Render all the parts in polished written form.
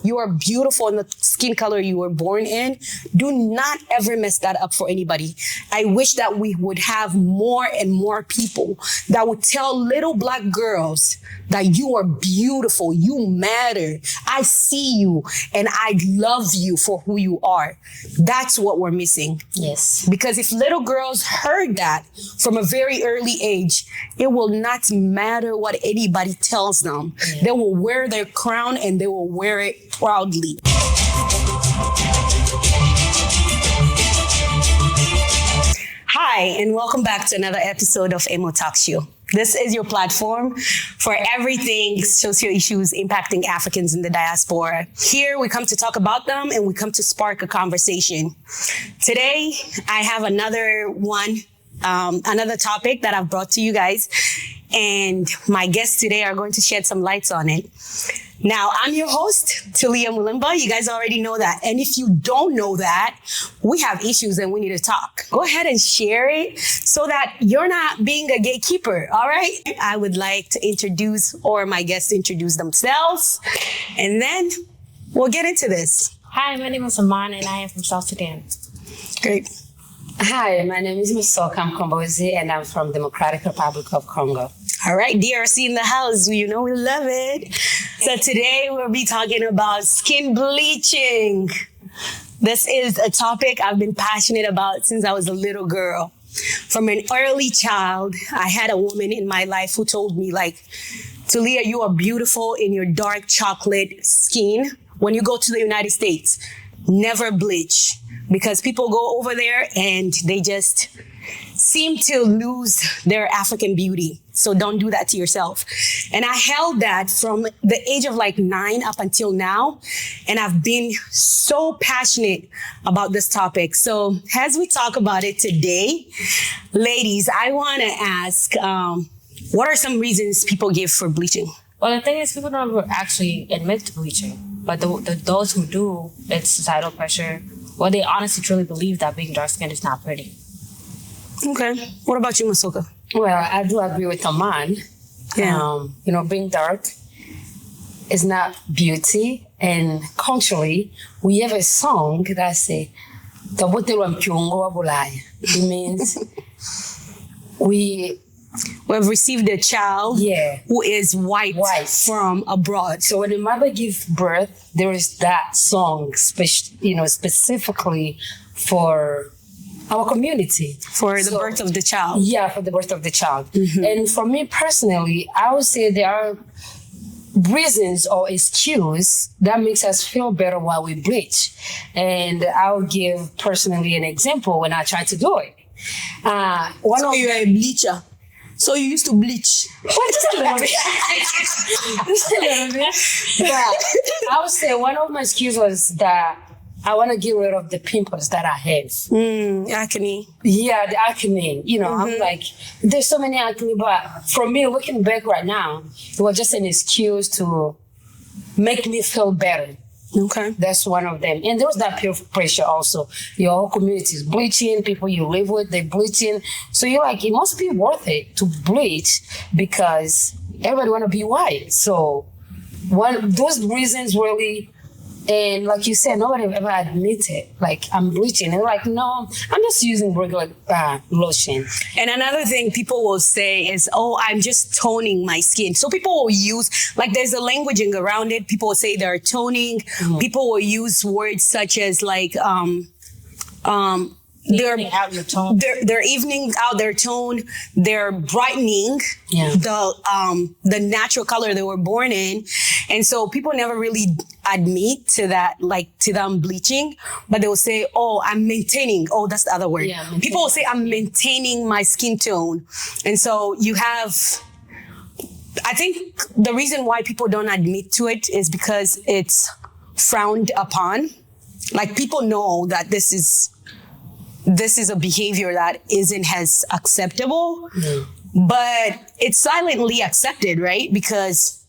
You are beautiful in the skin color you were born in. Do not ever mess that up for anybody. I wish that we would have more and more people that would tell little Black girls that you are beautiful, you matter, I see you, and I love you for who you are. That's what we're missing. Yes. Because if little girls heard that from a very early age, it will not matter what anybody tells them. Yeah. They will wear their crown and they will wear it proudly. Hi, and welcome back to another episode of Emo Talk Show. This is your platform for everything social issues impacting Africans in the diaspora. Here we come to talk about them and we come to spark a conversation. Today, I have another topic that I've brought to you guys, and my guests today are going to shed some lights on it. Now, I'm your host, Talia Mulimba. You guys already know that. And if you don't know that, we have issues and we need to talk. Go ahead and share it so that you're not being a gatekeeper, all right? I would like to introduce, or my guests introduce themselves, and then we'll get into this. Hi, my name is Aman, and I am from South Sudan. Great. Hi, my name is Masoka Mkombozi, and I'm from Democratic Republic of Congo. All right, DRC in the house. You know we love it. So today we'll be talking about skin bleaching. This is a topic I've been passionate about since I was a little girl. From an early child, I had a woman in my life who told me, like, Talia, you are beautiful in your dark chocolate skin. When you go to the United States, never bleach. Because people go over there and they just seem to lose their African beauty. So don't do that to yourself. And I held that from the age of like 9 up until now. And I've been so passionate about this topic. So as we talk about it today, ladies, I want to ask, what are some reasons people give for bleaching? Well, the thing is, people don't actually admit to bleaching. But those who do, it's societal pressure. Well, they honestly truly believe that being dark-skinned is not pretty. Okay. What about you, Masoka? Well, I do agree with Aman. Yeah. Being dark is not beauty. And culturally, we have a song that says, it means we've received a child who is white from abroad. So when a mother gives birth, there is that song, specifically for our community. For the birth of the child. Yeah, for the birth of the child. Mm-hmm. And for me personally, I would say there are reasons or excuse that makes us feel better while we bleach. And I'll give personally an example when I try to do it. You're a bleacher. So you used to bleach. Well, just a little bit. Just a little bit. But I would say one of my excuses was that I want to get rid of the pimples that I have. Acne. Yeah, the acne. I'm like, there's so many acne, but for me, looking back right now, it was just an excuse to make me feel better. Okay. That's one of them. And there was that peer pressure also. Your whole community is bleaching, people you live with, they're bleaching. So you're like, it must be worth it to bleach because everybody want to be white. So those reasons really, and like you said, nobody ever admitted, like, I'm bleaching. And they're like, no, I'm just using regular lotion. And another thing people will say is, oh, I'm just toning my skin. So people will use, like, there's a languaging around it. People will say they're toning. Mm-hmm. People will use words such as, like, they're evening out their tone, they're brightening the natural color they were born in. And so people never really admit to that, like to them bleaching, but they will say, oh, I'm maintaining. Oh, that's the other word. Yeah, people will say, I'm maintaining my skin tone. And so you have, I think the reason why people don't admit to it is because it's frowned upon. Like, people know that this is a behavior that isn't as acceptable, but it's silently accepted, right? Because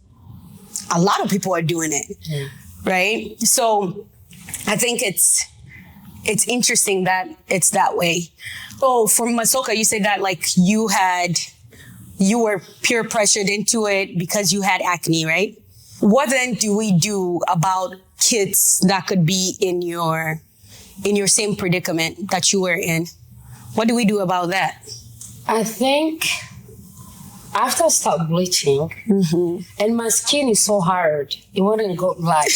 a lot of people are doing it, right? So I think it's interesting that it's that way. Oh, for Masoka, you said that, like, you were peer pressured into it because you had acne, right? What then do we do about kids that could be in your same predicament that you were in? What do we do about that? I think after I stopped bleaching, and my skin is so hard, it wouldn't go like.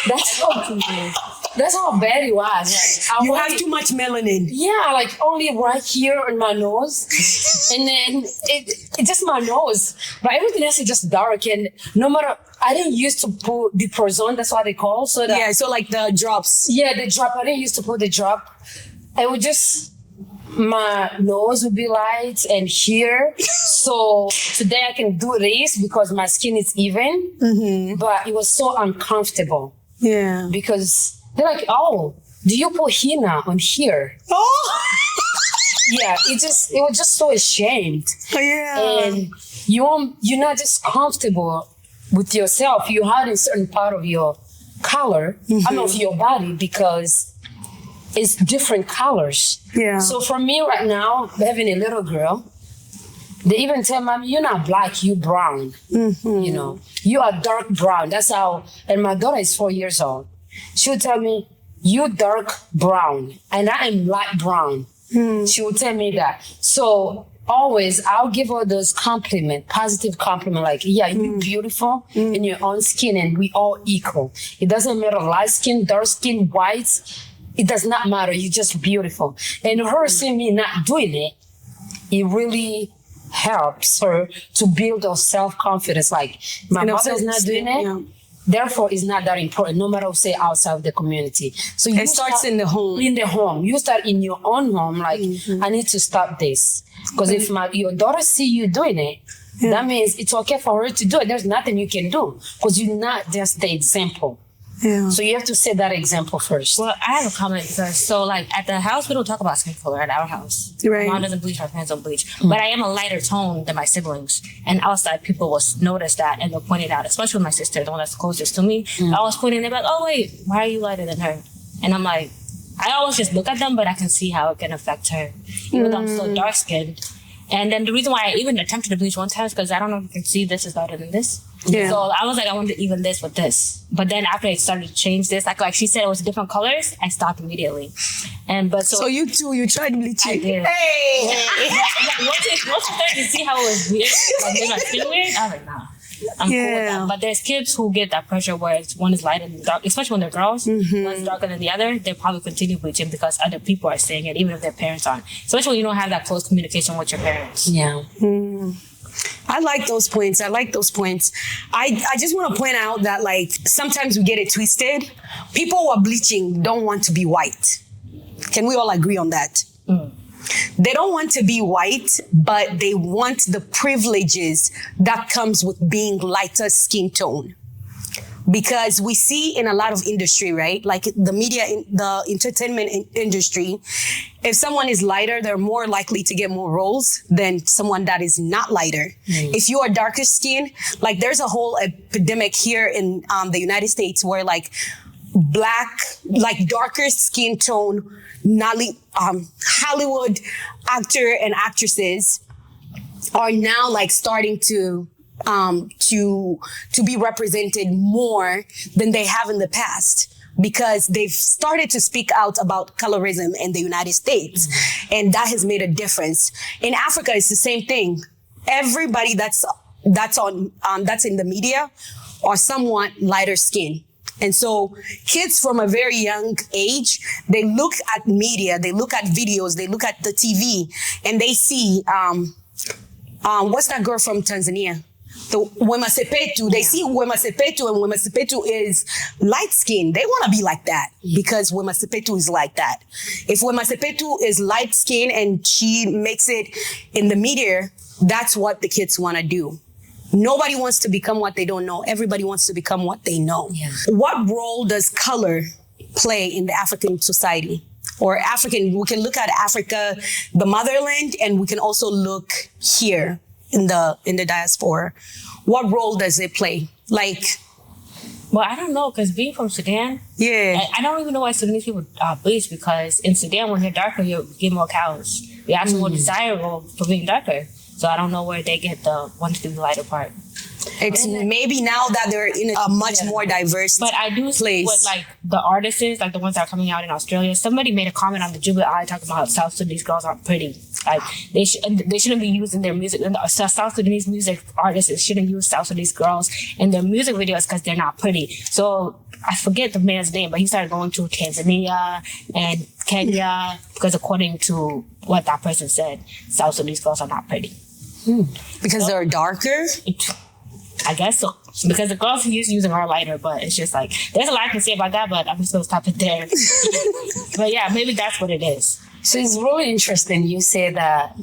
That's how bad it was. Like, you have too much melanin. Yeah, like only right here on my nose, and then it's just my nose. But everything else is just dark. And no matter, I didn't used to put the Prozone. That's what they call. So that, yeah, so like the drops. Yeah, the drop. I didn't used to put the drop. I would just. My nose would be light and here. So today I can do this because my skin is even, but it was so uncomfortable. Yeah. Because they're like, oh, do you put henna on here? Oh! Yeah, it was just so ashamed. Oh, yeah. And you're not just comfortable with yourself. You hide a certain part of your color, of your body because it's different colors. Yeah. So for me right now, having a little girl, they even tell Mommy, you're not black, you brown. You know, you are dark brown. That's how, and my daughter is 4 years old. She would tell me, you dark brown, and I am light brown. She would tell me that. So always, I'll give her those positive compliment, like, yeah, you're beautiful in your own skin, and we all equal. It doesn't matter light skin, dark skin, white. It does not matter. You're just beautiful. And her seeing me not doing it, it really helps her to build her self-confidence. Like, my mother's not doing it, therefore it's not that important, no matter what say outside of the community. So it starts in the home. In the home. You start in your own home, like, I need to stop this. Because if your daughter see you doing it, that means it's okay for her to do it. There's nothing you can do because you're not just the example. Yeah. So you have to set that example first. Well, I have a comment because like at the house we don't talk about skin color at our house. Right. Mom doesn't bleach, our parents don't bleach. But I am a lighter tone than my siblings. And outside people will notice that and they'll point it out, especially with my sister, the one that's closest to me. I was pointing, they're like, oh wait, why are you lighter than her? And I'm like, I always just look at them, but I can see how it can affect her, even though I'm still dark skinned. And then the reason why I even attempted to bleach one time is because I don't know if you can see this is lighter than this. Yeah. So I was like, I wanted to even this with this. But then after I started to change this, like she said it was different colors, I stopped immediately. So you too, you tried bleaching. I did. Hey! Once you started to see how it was weird, like made my skin weird, I was like, nah. I'm cool with that. But there's kids who get that pressure where one is lighter than dark, especially when they're girls. One's darker than the other, they'll probably continue bleaching because other people are saying it, even if their parents aren't. Especially when you don't have that close communication with your parents. Yeah. I like those points. I just want to point out that like sometimes we get it twisted. People who are bleaching don't want to be white. Can we all agree on that? They don't want to be white, but they want the privileges that comes with being lighter skin tone. Because we see in a lot of industry, right? Like the media, the entertainment industry, if someone is lighter, they're more likely to get more roles than someone that is not lighter. If you are darker skin, like there's a whole epidemic here in the United States where like darker skin tone, Hollywood actor and actresses are now like starting to be represented more than they have in the past because they've started to speak out about colorism in the United States. And that has made a difference. In Africa, it's the same thing. Everybody that's in the media are somewhat lighter skin. And so kids from a very young age, they look at media, they look at videos, they look at the TV, and they see, what's that girl from Tanzania? The Wema Sepetu. They see Wema Sepetu, and Wema Sepetu is light skin. They want to be like that because Wema Sepetu is like that. If Wema Sepetu is light skin and she makes it in the media, that's what the kids want to do. Nobody wants to become what they don't know. Everybody wants to become what they know. Yeah. What role does color play in the African society? Or African, we can look at Africa, the motherland, and we can also look here in the diaspora. What role does it play? Well, I don't know, because being from Sudan, I don't even know why Sudanese people bleach, because in Sudan, when you're darker, you get more cows. You're actually more desirable for being darker. So I don't know where they get the want to do the lighter part. It's maybe now that they're in a much more diverse But I do see place. what like the artists, like the ones that are coming out in Australia. Somebody made a comment on the Jubilee Eye talking about how South Sudanese girls aren't pretty. Like they shouldn't be using their music. And the South Sudanese music artists shouldn't use South Sudanese girls in their music videos because they're not pretty. So I forget the man's name, but he started going to Tanzania and Kenya because according to what that person said, South Sudanese girls are not pretty. Because they're darker? I guess so. Because the girls he's using are lighter, but it's just like, there's a lot I can say about that, but I'm just going to stop it there. But yeah, maybe that's what it is. So it's really interesting. You say that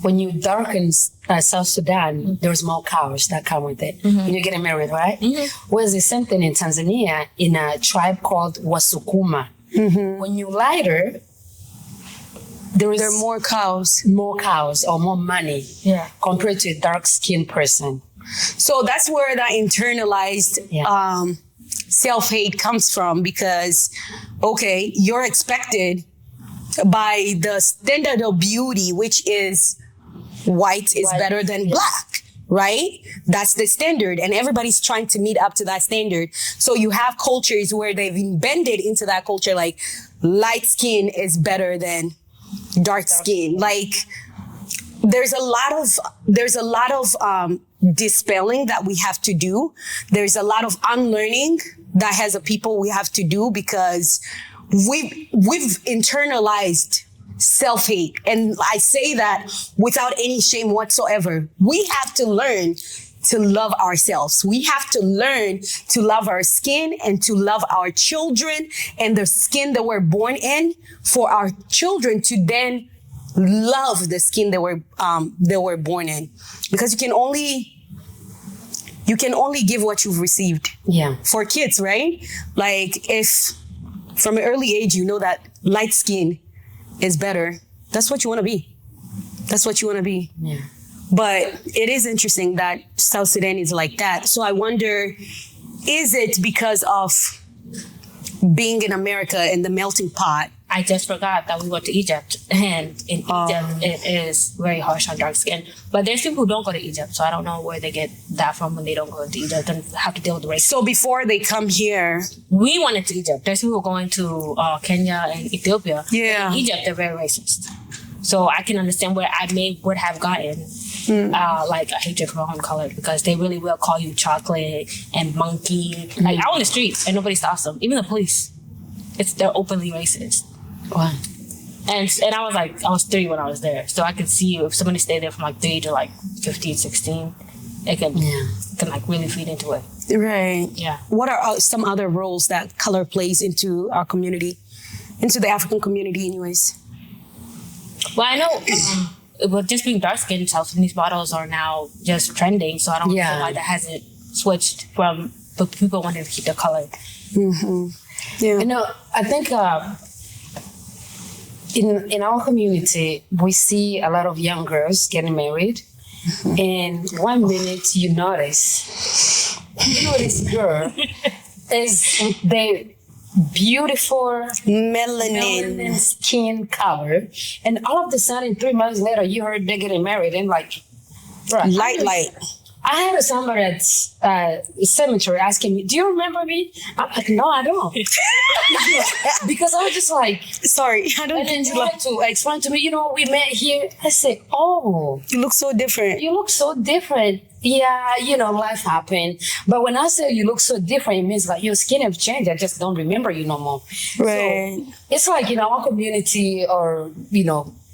when you darken South Sudan, there's more cows that come with it. When you're getting married, right? Whereas there's something in Tanzania in a tribe called Wasukuma. When you lighter, there are more cows. More cows or more money compared to a dark-skinned person. So that's where that internalized self-hate comes from, because, okay, you're expected by the standard of beauty, which is white is better than black, right? That's the standard, and everybody's trying to meet up to that standard. So you have cultures where they've embedded into that culture, like light skin is better than dark skin. Like there's a lot of dispelling that we have to do. There's a lot of unlearning that as a people we have to do, because we've internalized self-hate. And I say that without any shame whatsoever. We have to learn to love ourselves. We have to learn to love our skin and to love our children and the skin that we're born in, for our children to then love the skin that we're born in. Because you can only give what you've received. Yeah. For kids, right? Like if from an early age you know that light skin is better, that's what you want to be. That's what you want to be. Yeah. But it is interesting that South Sudan is like that. So I wonder, is it because of being in America and the melting pot? I just forgot that we went to Egypt, and in Egypt it is very harsh on dark skin. But there's people who don't go to Egypt, so I don't know where they get that from when they don't go to Egypt and have to deal with the racism. So before they come here, we went to Egypt. There's people going to Kenya and Ethiopia. Yeah, in Egypt they're very racist. So I can understand where I would have gotten like a hatred for home color, because they really will call you chocolate and monkey. Like out on the streets and nobody stops them, even the police. They're openly racist. Wow. And I was 3 when I was there, so I could see if somebody stayed there from like 3 to like 15, 16, it can like really feed into it. Right. Yeah. What are some other roles that color plays into our community, into the African community anyways? Well, I know with just being dark skinned, South Sudanese models are now just trending, so I don't know why that hasn't switched from the people wanting to keep the color. Yeah. You know, I think in our community, we see a lot of young girls getting married. And 1 minute you notice girl is the beautiful melanin skin color. And all of a sudden, 3 months later, you heard they're getting married. And like, light. I had somebody at cemetery asking me, "Do you remember me?" I'm like, "No, I don't," because I was just like, "Sorry, I don't." And then you had to explain to me, we met here. I said, "Oh, you look so different. You look so different." Yeah, life happened. But when I say you look so different, it means like your skin have changed. I just don't remember you no more. Right. So it's like in our community, or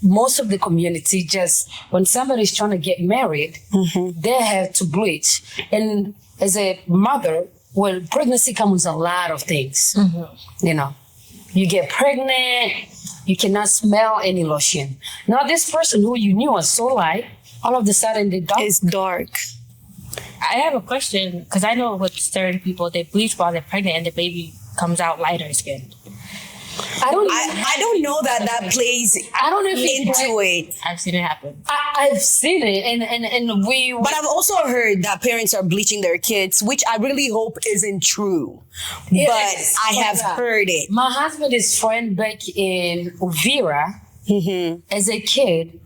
most of the community, just when somebody's trying to get married, they have to bleach. And as a mother, well, pregnancy comes with a lot of things. You get pregnant, you cannot smell any lotion. Now this person who you knew was so light, all of a sudden it's dark. I have a question, because I know with certain people, they bleach while they're pregnant and the baby comes out lighter skinned. I don't know that plays. I don't know if into it. I've seen it happen. I've seen it, and we. But I've also heard that parents are bleaching their kids, which I really hope isn't true. But I have heard it. My husband's friend back in Uvira, as a kid,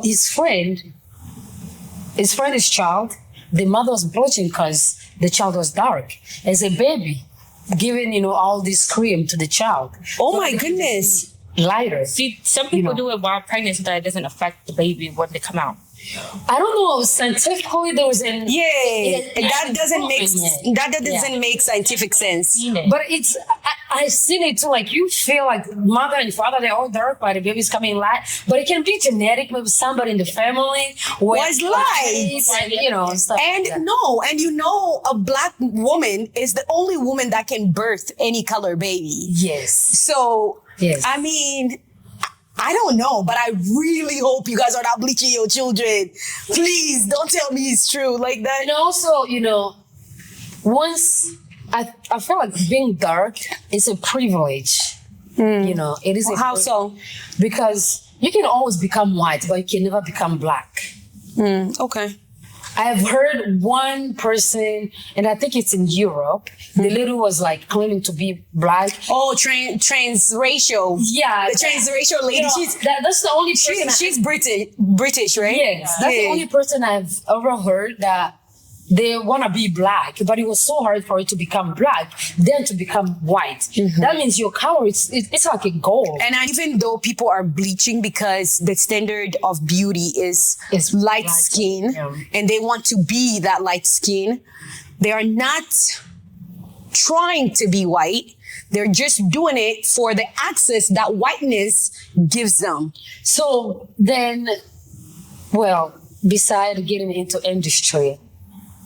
his friend his friend's child, the mother was bleaching because the child was dark. As a baby, giving, all this cream to the child. Oh my goodness. Lighter. See, some people do it while pregnant so that it doesn't affect the baby when they come out. I don't know. Scientifically, there was an that doesn't make scientific sense. But it's I've seen it too. Like you feel like mother and father they're all dark, but the baby's coming light. But it can be genetic. Maybe somebody in the family was light, stuff and like that. A black woman is the only woman that can birth any color baby. Yes. So I mean, I don't know, but I really hope you guys are not bleaching your children. Please don't tell me it's true like that. And also, once I feel like being dark is a privilege. It is. How so? Because you can always become white, but you can never become black. Okay. I've heard one person, and I think it's in Europe, the lady was like claiming to be black. Oh, transracial. Yeah. The transracial lady. That's the only person. She's British, right? Yes. That's the only person I've ever heard that they want to be black, but it was so hard for it to become black, then to become white. That means your color, it's like a gold. And even though people are bleaching because the standard of beauty is light skin, and they want to be that light skin, they are not trying to be white. They're just doing it for the access that whiteness gives them. So then, besides getting into industry,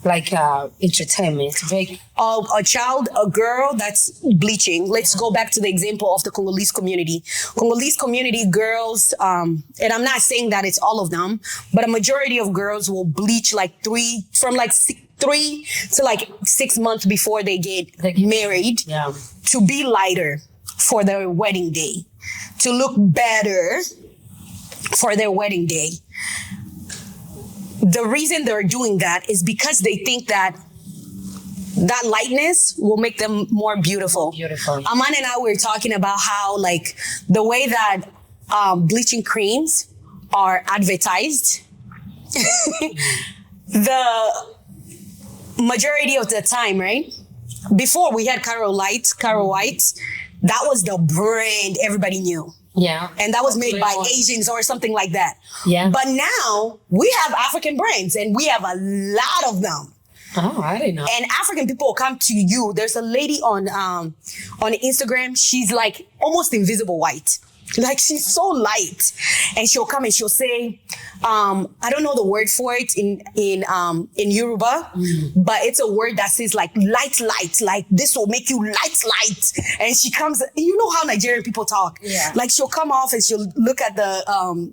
like entertainment, a girl that's bleaching. Let's go back to the example of the Congolese community. Congolese community girls, and I'm not saying that it's all of them, but a majority of girls will bleach three to 6 months before they get married to be lighter for their wedding day, to look better for their wedding day. The reason they're doing that is because they think that lightness will make them more beautiful. Aman and I were talking about how the way that bleaching creams are advertised, the majority of the time, right? Before we had Caro White, that was the brand everybody knew. Yeah. And that was made by Asians or something like that. Yeah. But now we have African brands and we have a lot of them. Oh, I didn't know. And African people will come to you. There's a lady on Instagram. She's almost invisible white. She's so light. And she'll come and she'll say, I don't know the word for it in Yoruba, but it's a word that says light, this will make you light. And she comes, you know how Nigerian people talk. Yeah. She'll come off and she'll look at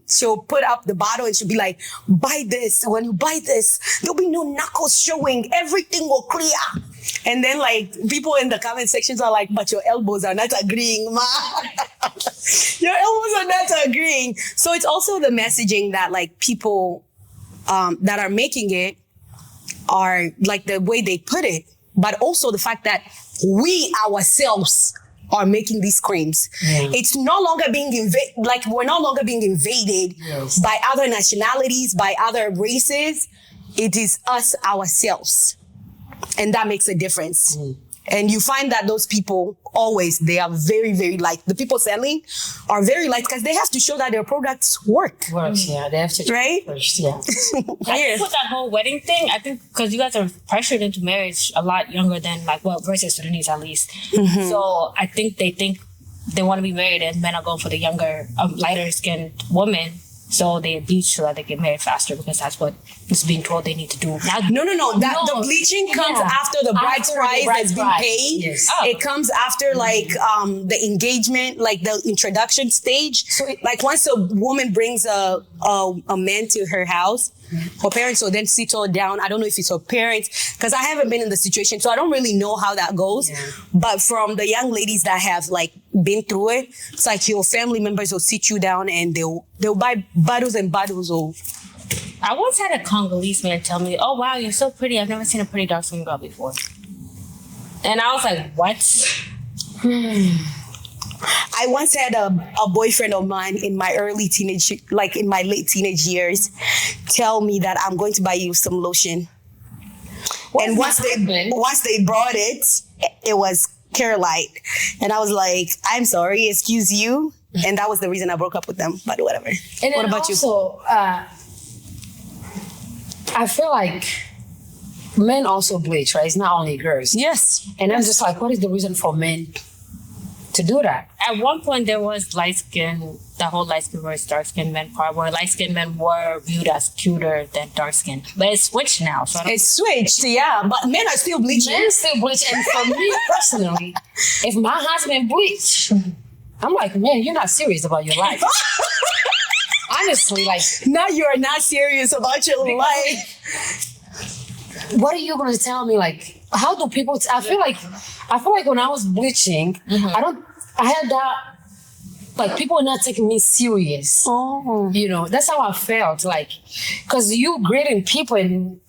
she'll put up the bottle and she'll be like, buy this. When you buy this, there'll be no knuckles showing. Everything will clear. And then people in the comment sections are like, but your elbows are not agreeing, ma. Your elbows are not agreeing. So it's also the messaging that people that are making it are the way they put it, but also the fact that we ourselves are making these creams. Yeah. It's no longer being we're no longer being invaded by other nationalities, by other races. It is us ourselves. And that makes a difference. And you find that those people they are very, very light. The people selling are very light because they have to show that their products work. Yeah, they have to. Right? First, yeah. I think with that whole wedding thing, I think because you guys are pressured into marriage a lot younger than versus Sudanese at least. So I think they want to be married and men are going for the younger, lighter skinned woman. So they bleach so that they get married faster because that's what is being told they need to do. Now, no. The bleaching comes after the bride's price has been paid. Yes. It comes after the engagement, the introduction stage. So once a woman brings a man to her house, her parents will then sit her down. I don't know if it's her parents because I haven't been in the situation, so I don't really know how that goes. Yeah. But from the young ladies that have been through it, it's your family members will sit you down and they'll buy bottles and bottles of. I once had a Congolese man tell me, "Oh wow, you're so pretty. I've never seen a pretty dark-skinned girl before." And I was like, "What?" I once had a boyfriend of mine in my early teenage, like in my late teenage years, tell me that I'm going to buy you some lotion. And once they brought it, it was Kerlite. And I was like, I'm sorry, excuse you. And that was the reason I broke up with them, but whatever. And what about also, you? I feel like men also bleach, right? It's not only girls. Yes. And I'm just like, what is the reason for men to do that? At one point, there was light skin, the whole light skin versus dark skin men part, where light skin men were viewed as cuter than dark skin. But it's switched now. So it's switched, yeah. But men are still bleaching. Men still bleach. And for me personally, if my husband bleach, I'm like, man, you're not serious about your life. Honestly, like. Now you're not serious about your life. What are you going to tell me? Like, how do people, I feel like when I was bleaching, I had that, like, people were not taking me serious. Oh. You know, that's how I felt. Like, because you greeting people and,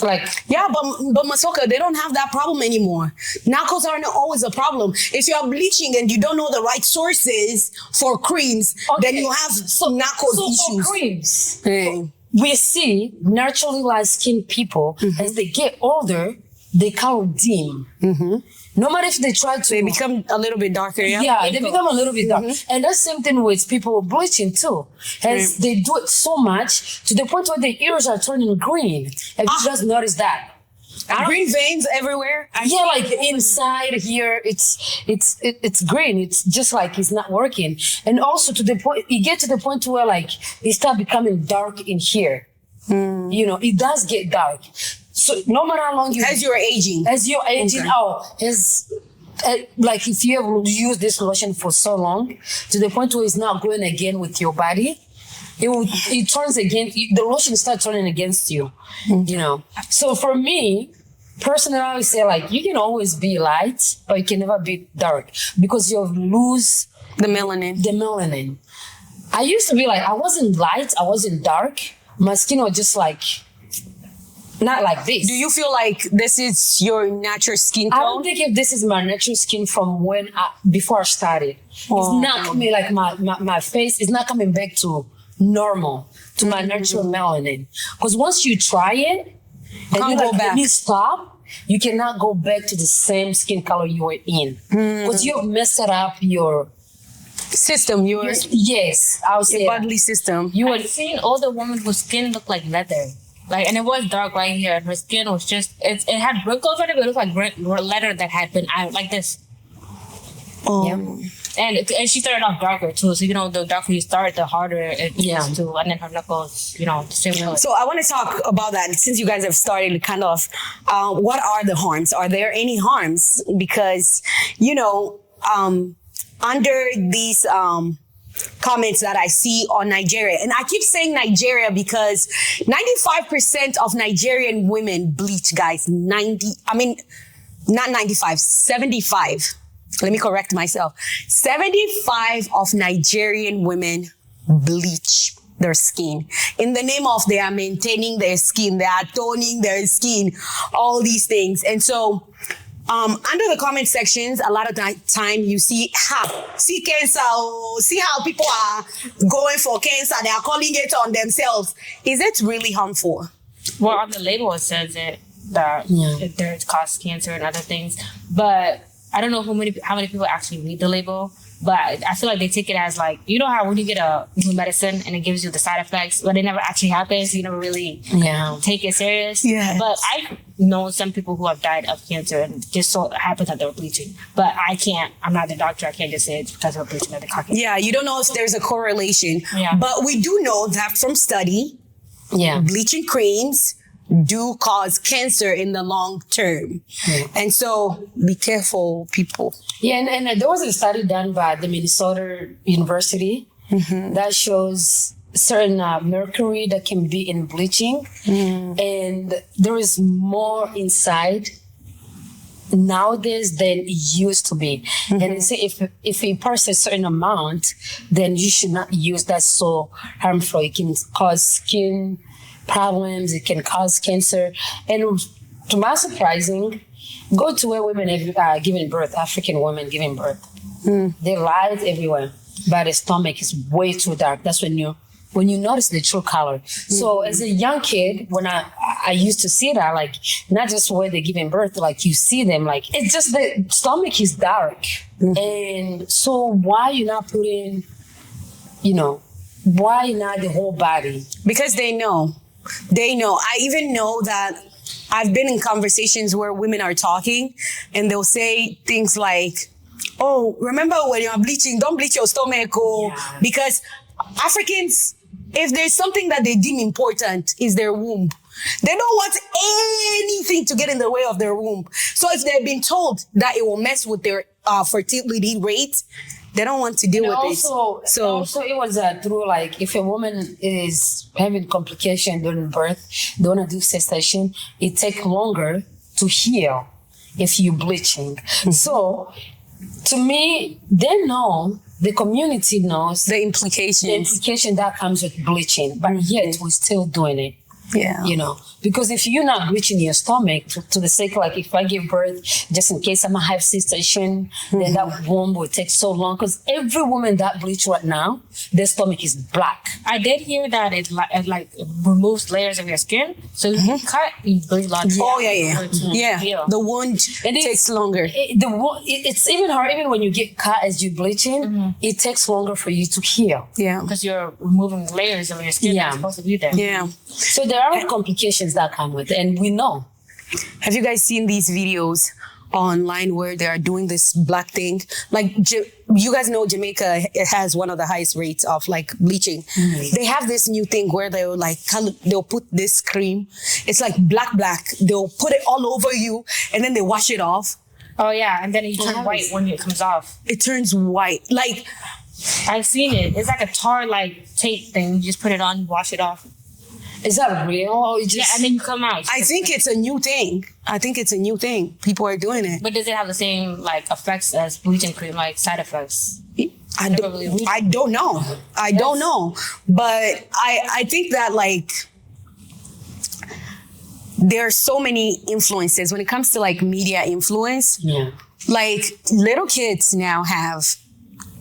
like. Yeah, but Masoka, they don't have that problem anymore. Knuckles aren't always a problem. If you're bleaching and you don't know the right sources for creams, then you have some knuckles issues. For creams. Hey. We see naturally light-skinned people, as they get older, they color dim. No matter if they try to... They become a little bit darker, yeah? Yeah, they become a little bit dark. And that's the same thing with people bleaching too. As they do it so much to the point where their ears are turning green. Have you just noticed that? Green veins everywhere? Yeah, like inside here, it's green. It's just like it's not working. And also to the point, you get to the point where like it start becoming dark in here. You know, it does get dark. So no matter how long you... As you're aging, like if you have used this lotion for so long, to the point where it's not going again with your body, it turns against, the lotion starts turning against you, you know. So for me, personally, I would say like, you can always be light, but you can never be dark because you lose the melanin. I used to be like, I wasn't light, I wasn't dark. My skin was just like, not like this. Do you feel like this is your natural skin tone? I don't think if this is my natural skin from before I started. It's not coming like my face is not coming back to normal, to my natural melanin. Because once you try it, and you stop, you cannot go back to the same skin color you were in. Because you have messed up your system, yes, I would say bodily system. I've seen older women whose skin looked like leather. Like, and it was dark right here, and her skin was just, it had wrinkles on it, but it was like leather that had been ironed, like this. Yeah. And she started off darker too, so you know, the darker you start, the harder it is to, and then her knuckles, you know, the same way. So I want to talk about that since you guys have started kind of, what are the harms? Are there any harms? Because, you know, under these, comments that I see on Nigeria. And I keep saying Nigeria because 95% of Nigerian women bleach, guys. 75. Let me correct myself. 75 of Nigerian women bleach their skin. In the name of they are maintaining their skin, they are toning their skin, all these things. And so, under the comment sections, a lot of time you see cancer, see how people are going for cancer. They are calling it on themselves. Is it really harmful? Well, on the label it says that it causes cancer and other things, but I don't know how many people actually read the label. But I feel like they take it as like, you know how when you get a new medicine and it gives you the side effects, but it never actually happens, you never really take it serious. Yes. But I've known some people who have died of cancer and just so happens that they were bleaching. But I'm not the doctor, I can't just say it's because of bleaching that they caught cancer. Yeah, you don't know if there's a correlation. Yeah. But we do know that from study, bleaching creams do cause cancer in the long term. And so be careful, people. Yeah, and there was a study done by the Minnesota University that shows certain mercury that can be in bleaching. And there is more inside nowadays than it used to be. And they say if it passes a certain amount, then you should not use that, so harmful. It can cause skin problems, it can cause cancer. And to my surprising, go to where women are giving birth, African women giving birth. They light everywhere, but the stomach is way too dark. That's when you notice the true color. So as a young kid, when I used to see that, like, not just where they're giving birth, like you see them, like, it's just the stomach is dark. And so why you not putting, why not the whole body? Because they know. I even know that I've been in conversations where women are talking and they'll say things like, oh, remember when you're bleaching, don't bleach your stomach. Because Africans, if there's something that they deem important, is their womb. They don't want anything to get in the way of their womb. So if they've been told that it will mess with their fertility rate, they don't want to deal with it. Also, it was through, like, if a woman is having complication during birth, they want to do cessation, it takes longer to heal if you're bleaching. So, to me, they know, the community knows the implication that comes with bleaching, but yet we're still doing it. Yeah. Because if you're not bleaching your stomach to the sake, like, if I give birth, just in case I'm gonna have cessation, then that womb will take so long. Because every woman that bleach right now, their stomach is black. I did hear that it removes layers of your skin. So if you cut, you bleed a lot. Oh, yeah. The wound takes longer. It's even hard, even when you get cut as you bleaching, it takes longer for you to heal. Yeah. Because you're removing layers of your skin that's supposed to be there. Yeah. So there are complications that come with it, and we know. Have you guys seen these videos online where they are doing this black thing? Like, you guys know Jamaica, it has one of the highest rates of, like, bleaching. They have this new thing where they'll put this cream. It's like black. They'll put it all over you and then they wash it off. Oh yeah, and then you turn white when it comes off. It turns white. Like, I've seen it. It's like a tar, like, tape thing. You just put it on, wash it off. Is that real? Or just... Yeah, and then you come out. I think it's a new thing. People are doing it. But does it have the same, like, effects as bleaching cream, like side effects? I don't know. I don't know. But I think that, like, there are so many influences when it comes to, like, media influence. Yeah. Like, little kids now have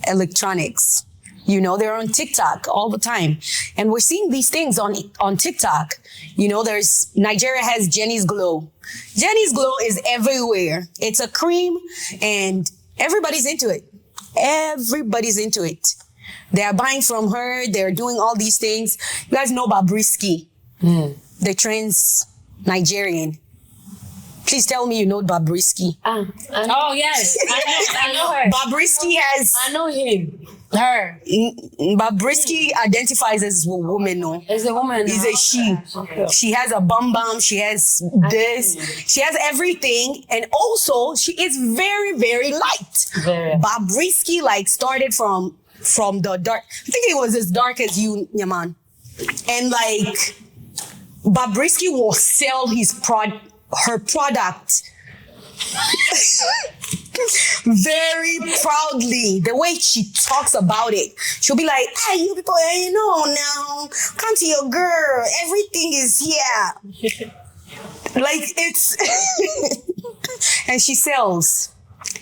electronics. They're on TikTok all the time. And we're seeing these things on TikTok. There's Nigeria has Jenny's Glow. Jenny's Glow is everywhere. It's a cream and everybody's into it. They are buying from her. They're doing all these things. You guys know Bobrisky, the trans Nigerian. Please tell me you know Bobrisky. Oh, yes. I know her. Bobrisky has... I know him. Her. Bobrisky identifies as a woman, no? As a woman. Is a she. Okay. She has a bum. She has this. She has everything. And also, she is very, very light. Bobrisky, like, started from the dark. I think it was as dark as you, Yaman. And, like, Bobrisky will sell her product very proudly. The way she talks about it, she'll be like, "Hey, you people, now come to your girl. Everything is here." Like, it's and she sells.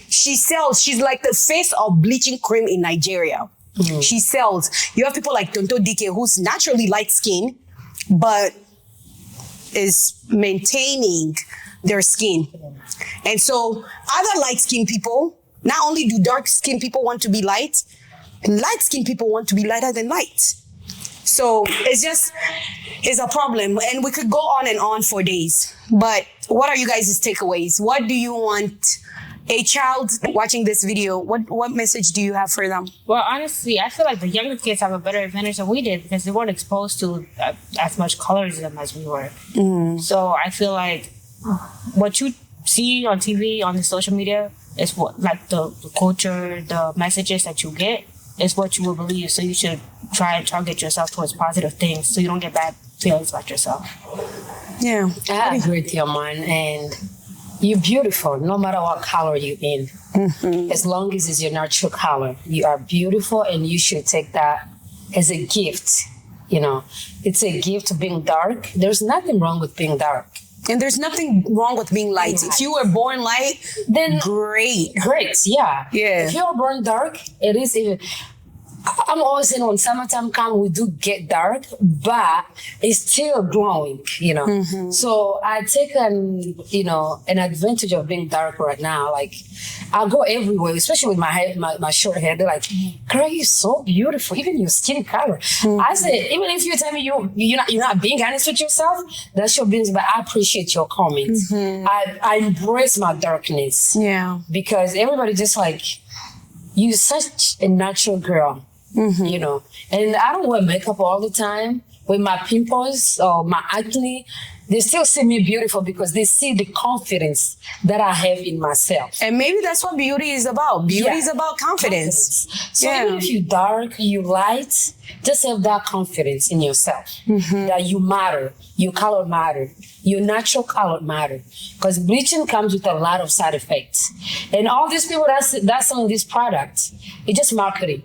She's like the face of bleaching cream in Nigeria. She sells. You have people like Tonto Dike, who's naturally light skinned, but is maintaining their skin. And so other light-skinned people, not only do dark-skinned people want to be light-skinned people want to be lighter than light. So it's a problem. And we could go on and on for days. But what are you guys' takeaways? What do you want a child watching this video? What message do you have for them? Well, honestly, I feel like the younger kids have a better advantage than we did because they weren't exposed to as much colorism as we were. So I feel like what you see on TV, on the social media, is what, like, the culture, the messages that you get is what you will believe. So you should try and target yourself towards positive things so you don't get bad feelings about yourself. Yeah. I agree with your man. And you're beautiful, no matter what color you're in. As long as it's your natural color, you are beautiful, and you should take that as a gift. It's a gift to being dark. There's nothing wrong with being dark. And there's nothing wrong with being light. If you were born light, then great. Yeah. Yeah. If you're born dark, it is even. I'm always saying when summertime comes, we do get dark, but it's still glowing, you know. Mm-hmm. So I take an advantage of being dark right now. Like I go everywhere, especially with my hair, my short hair. They're like, "Girl, you're so beautiful. Even your skin color." Mm-hmm. I say, even if you tell me you're not being honest with yourself, that's your business. But I appreciate your comments. Mm-hmm. I embrace my darkness. Yeah. Because everybody just like, you're such a natural girl. Mm-hmm. You know, and I don't wear makeup all the time. With my pimples or my acne, they still see me beautiful because they see the confidence that I have in myself. And maybe that's what beauty is about. Beauty is about confidence. So even if you're dark, you light, just have that confidence in yourself that you matter, your color matter, your natural color matter. Because bleaching comes with a lot of side effects, and all these people that's selling this product, it's just marketing.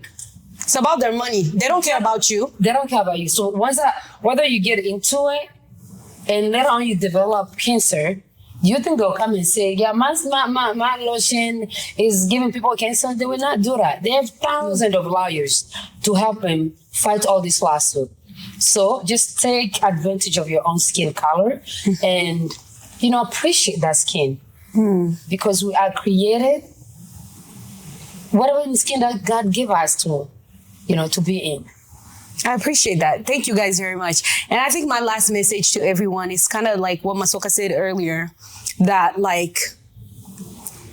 It's about their money. They don't care about you. They don't care about you. So whether you get into it and later on you develop cancer, you think they'll come and say, yeah, my lotion is giving people cancer? They will not do that. They have thousands of lawyers to help them fight all this lawsuit. So just take advantage of your own skin color and, appreciate that skin. Because we are created, whatever skin that God gave us to be in. I appreciate that. Thank you guys very much. And I think my last message to everyone is kind of like what Masoka said earlier, that like,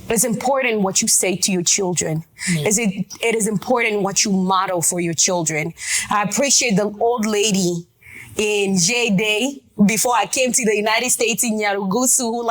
it's important what you say to your children. It is important what you model for your children. I appreciate the old lady in J-Day before I came to the United States in Nyarugusu who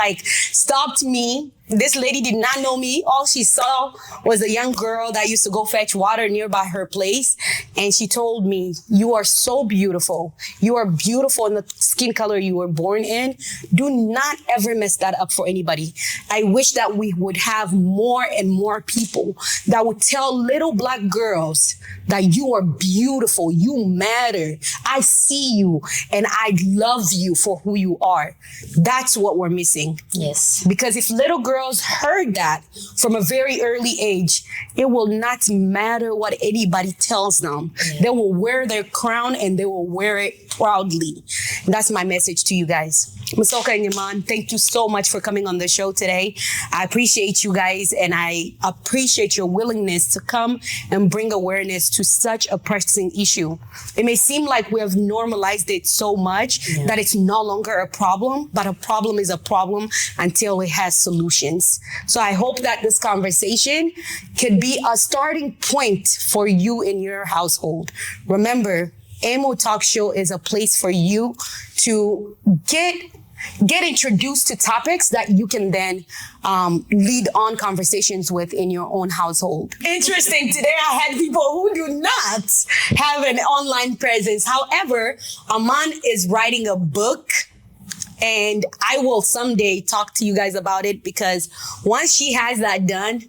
stopped me. This lady did not know me. All she saw was a young girl that used to go fetch water nearby her place. And she told me, you are so beautiful. You are beautiful in the skin color you were born in. Do not ever mess that up for anybody. I wish that we would have more and more people that would tell little Black girls that you are beautiful. You matter. I see you and I love you for who you are. That's what we're missing. Yes. Because if little girls heard that from a very early age, it will not matter what anybody tells them. Yeah. They will wear their crown and they will wear it proudly. That's my message to you guys. Masoka and Yaman, thank you so much for coming on the show today. I appreciate you guys and I appreciate your willingness to come and bring awareness to such a pressing issue. It may seem like we have normalized it so much that it's no longer a problem, but a problem is a problem until it has solutions. So I hope that this conversation could be a starting point for you in your household. Remember, AMO Talk Show is a place for you to get introduced to topics that you can then lead on conversations with in your own household. Interesting. Today I had people who do not have an online presence. However, Aman is writing a book. And I will someday talk to you guys about it because once she has that done,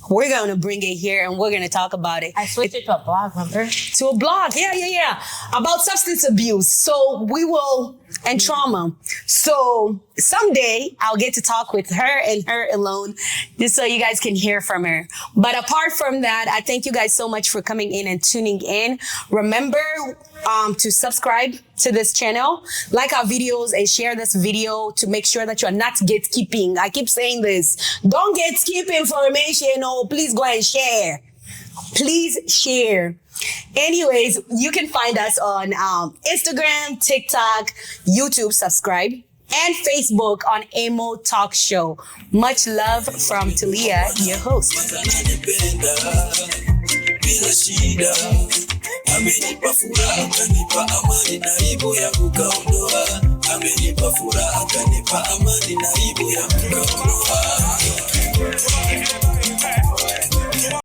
we're going to bring it here and we're going to talk about it. I switched it to a blog, remember? To a blog. Yeah. About substance abuse. So and trauma. So someday I'll get to talk with her and her alone just so you guys can hear from her. But apart from that, I thank you guys so much for coming in and tuning in. Remember to subscribe to this channel, like our videos and share this video to make sure that you're not gatekeeping. I keep saying this. Don't gatekeep information. Please go and share. Please share. Anyways, you can find us on Instagram, TikTok, YouTube, subscribe, and Facebook on AMO Talk Show. Much love from Talia, your host. Amenipa furaha akanipa amani na aibu ya kukaondoa. Amenipa furaha akanipa amani na aibu ya kukaondoa.